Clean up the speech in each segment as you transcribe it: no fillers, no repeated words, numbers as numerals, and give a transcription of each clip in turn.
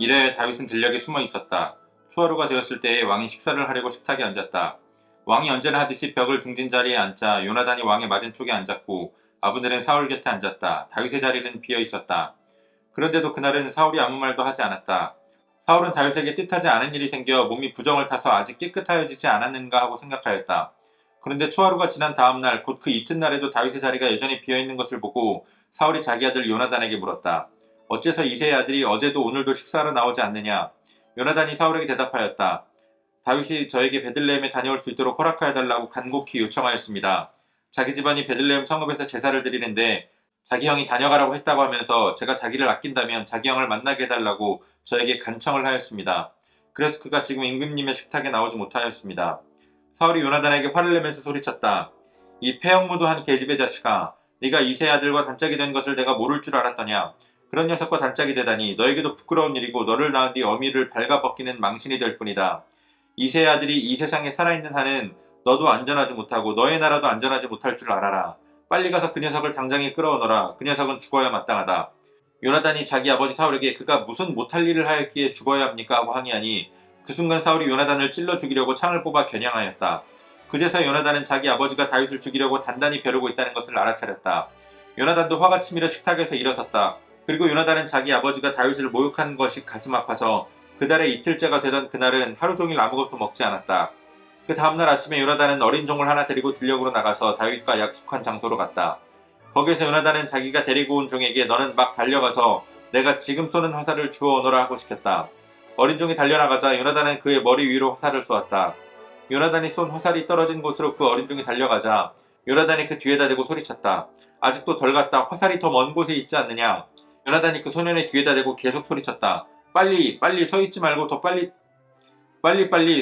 이래 다윗은 들녘에 숨어 있었다. 초하루가 되었을 때에 왕이 식사를 하려고 식탁에 앉았다. 왕이 언제나 하듯이 벽을 둥진 자리에 앉자 요나단이 왕의 맞은쪽에 앉았고 아브넬은 사울 곁에 앉았다. 다윗의 자리는 비어 있었다. 그런데도 그날은 사울이 아무 말도 하지 않았다. 사울은 다윗에게 뜻하지 않은 일이 생겨 몸이 부정을 타서 아직 깨끗하여지지 않았는가 하고 생각하였다. 그런데 초하루가 지난 다음 날 곧 그 이튿날에도 다윗의 자리가 여전히 비어있는 것을 보고 사울이 자기 아들 요나단에게 물었다. 어째서 이새의 아들이 어제도 오늘도 식사하러 나오지 않느냐? 요나단이 사울에게 대답하였다. 다윗이 저에게 베들레헴에 다녀올 수 있도록 허락하여달라고 간곡히 요청하였습니다. 자기 집안이 베들레헴 성읍에서 제사를 드리는데 자기 형이 다녀가라고 했다고 하면서 제가 자기를 아낀다면 자기 형을 만나게 해달라고 저에게 간청을 하였습니다. 그래서 그가 지금 임금님의 식탁에 나오지 못하였습니다. 사울이 요나단에게 화를 내면서 소리쳤다. 이 폐역무도한 계집의 자식아, 네가 이새의 아들과 단짝이 된 것을 내가 모를 줄 알았더냐. 그런 녀석과 단짝이 되다니 너에게도 부끄러운 일이고 너를 낳은 뒤 어미를 발가벗기는 망신이 될 뿐이다. 이새의 아들이 이 세상에 살아있는 한은 너도 안전하지 못하고 너의 나라도 안전하지 못할 줄 알아라. 빨리 가서 그 녀석을 당장에 끌어오너라. 그 녀석은 죽어야 마땅하다. 요나단이 자기 아버지 사울에게 그가 무슨 못할 일을 하였기에 죽어야 합니까? 하고 항의하니 그 순간 사울이 요나단을 찔러 죽이려고 창을 뽑아 겨냥하였다. 그제서 요나단은 자기 아버지가 다윗을 죽이려고 단단히 벼르고 있다는 것을 알아차렸다. 요나단도 화가 치밀어 식탁에서 일어섰다. 그리고 요나단은 자기 아버지가 다윗을 모욕한 것이 가슴 아파서 그달의 이틀째가 되던 그날은 하루 종일 아무것도 먹지 않았다. 그 다음날 아침에 요나단은 어린 종을 하나 데리고 들녘으로 나가서 다윗과 약속한 장소로 갔다. 거기에서 요나단은 자기가 데리고 온 종에게 너는 막 달려가서 내가 지금 쏘는 화살을 주워 오너라 하고 시켰다. 어린 종이 달려나가자 요나단은 그의 머리 위로 화살을 쏘았다. 요나단이 쏜 화살이 떨어진 곳으로 그 어린 종이 달려가자 요나단이 그 뒤에다 대고 소리쳤다. 아직도 덜 갔다. 화살이 더 먼 곳에 있지 않느냐. 요나단이 그 소년의 뒤에다 대고 계속 소리쳤다. 빨리 서있지 말고 더 빨리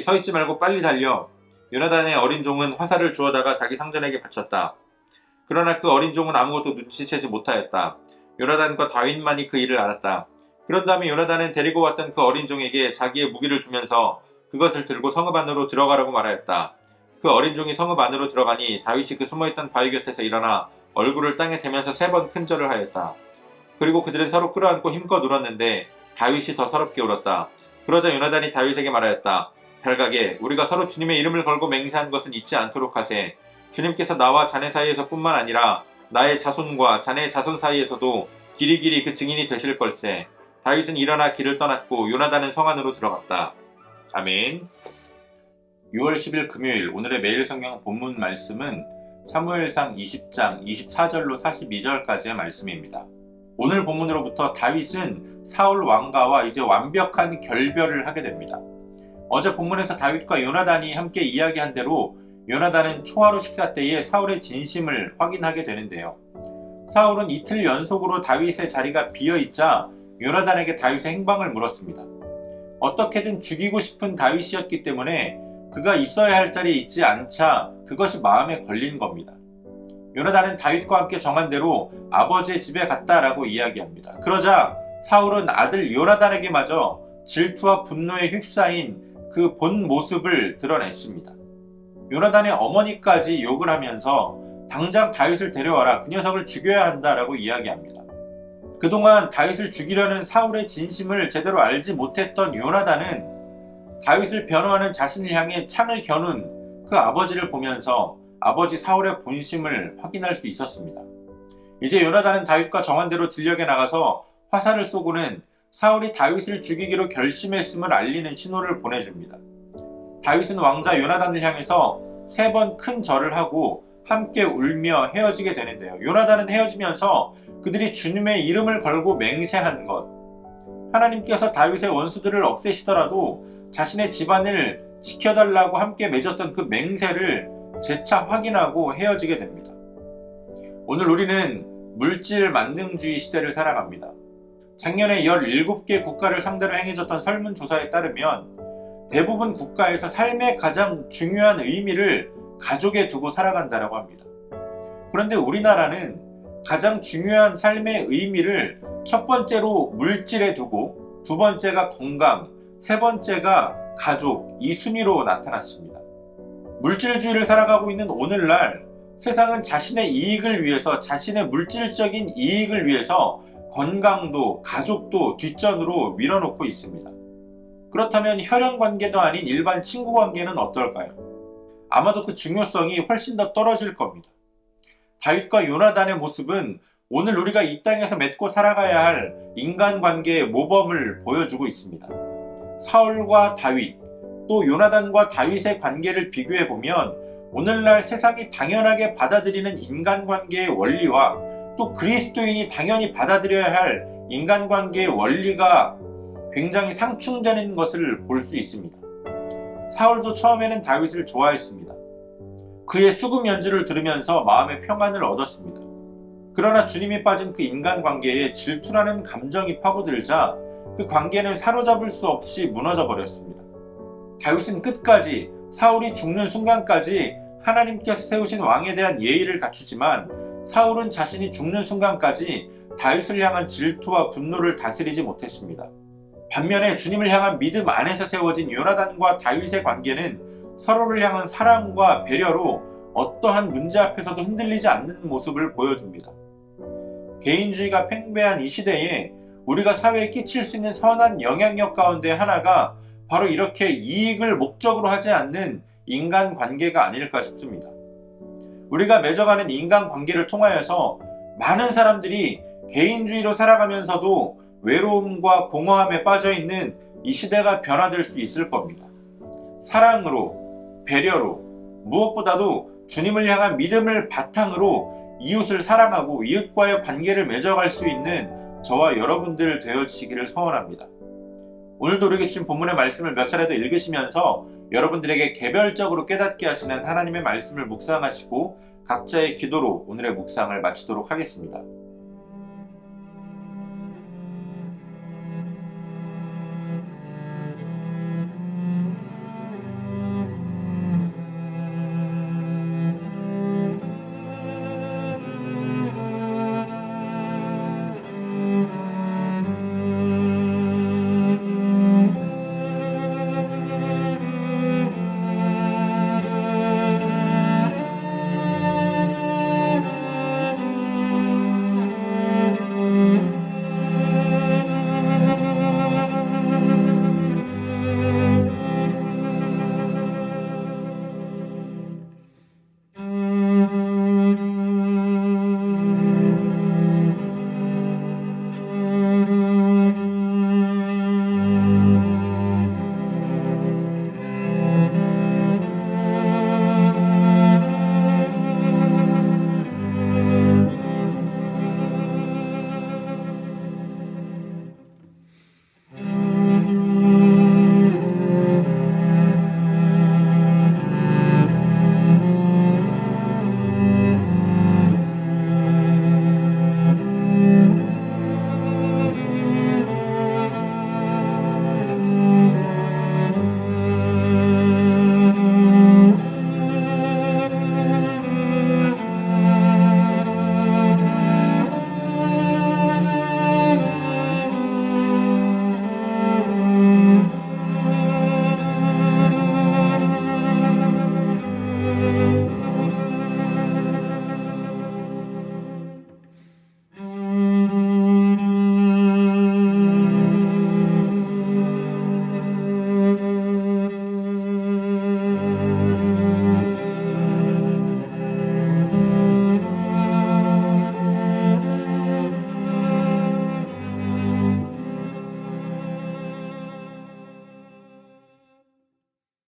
서있지 말고 빨리 달려. 요나단의 어린 종은 화살을 주워다가 자기 상전에게 바쳤다. 그러나 그 어린 종은 아무것도 눈치채지 못하였다. 요나단과 다윗만이 그 일을 알았다. 그런 다음에 요나단은 데리고 왔던 그 어린 종에게 자기의 무기를 주면서 그것을 들고 성읍 안으로 들어가라고 말하였다. 그 어린 종이 성읍 안으로 들어가니 다윗이 그 숨어있던 바위 곁에서 일어나 얼굴을 땅에 대면서 3번 큰 절을 하였다. 그리고 그들은 서로 끌어안고 힘껏 울었는데 다윗이 더 서럽게 울었다. 그러자 요나단이 다윗에게 말하였다. 별각에 우리가 서로 주님의 이름을 걸고 맹세한 것은 잊지 않도록 하세. 주님께서 나와 자네 사이에서 뿐만 아니라 나의 자손과 자네의 자손 사이에서도 길이길이 그 증인이 되실 걸세. 다윗은 일어나 길을 떠났고 요나단은 성 안으로 들어갔다. 아멘. 6월 10일 금요일 오늘의 매일 성경 본문 말씀은 사무엘상 20장 24절로 42절까지의 말씀입니다. 오늘 본문으로부터 다윗은 사울 왕가와 이제 완벽한 결별을 하게 됩니다. 어제 본문에서 다윗과 요나단이 함께 이야기한 대로 요나단은 초하루 식사 때에 사울의 진심을 확인하게 되는데요. 사울은 이틀 연속으로 다윗의 자리가 비어있자 요나단에게 다윗의 행방을 물었습니다. 어떻게든 죽이고 싶은 다윗이었기 때문에 그가 있어야 할 자리에 있지 않자 그것이 마음에 걸린 겁니다. 요나단은 다윗과 함께 정한 대로 아버지의 집에 갔다라고 이야기합니다. 그러자 사울은 아들 요나단에게 마저 질투와 분노에 휩싸인 그 본 모습을 드러냈습니다. 요나단의 어머니까지 욕을 하면서 당장 다윗을 데려와라. 그 녀석을 죽여야 한다라고 이야기합니다. 그동안 다윗을 죽이려는 사울의 진심을 제대로 알지 못했던 요나단은 다윗을 변호하는 자신을 향해 창을 겨눈 그 아버지를 보면서 아버지 사울의 본심을 확인할 수 있었습니다. 이제 요나단은 다윗과 정한 대로 들녘에 나가서 화살을 쏘고는 사울이 다윗을 죽이기로 결심했음을 알리는 신호를 보내줍니다. 다윗은 왕자 요나단을 향해서 3번 큰 절을 하고 함께 울며 헤어지게 되는데요. 요나단은 헤어지면서 그들이 주님의 이름을 걸고 맹세한 것, 하나님께서 다윗의 원수들을 없애시더라도 자신의 집안을 지켜달라고 함께 맺었던 그 맹세를 재차 확인하고 헤어지게 됩니다. 오늘 우리는 물질 만능주의 시대를 살아갑니다. 작년에 17개 국가를 상대로 행해졌던 설문조사에 따르면 대부분 국가에서 삶의 가장 중요한 의미를 가족에 두고 살아간다고 합니다. 그런데 우리나라는 가장 중요한 삶의 의미를 첫 번째로 물질에 두고 두 번째가 건강, 세 번째가 가족, 이 순위로 나타났습니다. 물질주의를 살아가고 있는 오늘날 세상은 자신의 이익을 위해서, 자신의 물질적인 이익을 위해서 건강도 가족도 뒷전으로 밀어놓고 있습니다. 그렇다면 혈연 관계도 아닌 일반 친구 관계는 어떨까요? 아마도 그 중요성이 훨씬 더 떨어질 겁니다. 다윗과 요나단의 모습은 오늘 우리가 이 땅에서 맺고 살아가야 할 인간관계의 모범을 보여주고 있습니다. 사울과 다윗, 또 요나단과 다윗의 관계를 비교해보면 오늘날 세상이 당연하게 받아들이는 인간관계의 원리와 또 그리스도인이 당연히 받아들여야 할 인간관계의 원리가 굉장히 상충되는 것을 볼 수 있습니다. 사울도 처음에는 다윗을 좋아했습니다. 그의 수금 연주를 들으면서 마음의 평안을 얻었습니다. 그러나 주님이 빠진 그 인간관계에 질투라는 감정이 파고들자 그 관계는 사로잡을 수 없이 무너져 버렸습니다. 다윗은 끝까지 사울이 죽는 순간까지 하나님께서 세우신 왕에 대한 예의를 갖추지만 사울은 자신이 죽는 순간까지 다윗을 향한 질투와 분노를 다스리지 못했습니다. 반면에 주님을 향한 믿음 안에서 세워진 요나단과 다윗의 관계는 서로를 향한 사랑과 배려로 어떠한 문제 앞에서도 흔들리지 않는 모습을 보여줍니다. 개인주의가 팽배한 이 시대에 우리가 사회에 끼칠 수 있는 선한 영향력 가운데 하나가 바로 이렇게 이익을 목적으로 하지 않는 인간관계가 아닐까 싶습니다. 우리가 맺어가는 인간관계를 통하여서 많은 사람들이 개인주의로 살아가면서도 외로움과 공허함에 빠져있는 이 시대가 변화될 수 있을 겁니다. 사랑으로, 배려로, 무엇보다도 주님을 향한 믿음을 바탕으로 이웃을 사랑하고 이웃과의 관계를 맺어갈 수 있는 저와 여러분들 되어주시기를 소원합니다. 오늘도 우리에게 주신 본문의 말씀을 몇 차례 더 읽으시면서 여러분들에게 개별적으로 깨닫게 하시는 하나님의 말씀을 묵상하시고 각자의 기도로 오늘의 묵상을 마치도록 하겠습니다.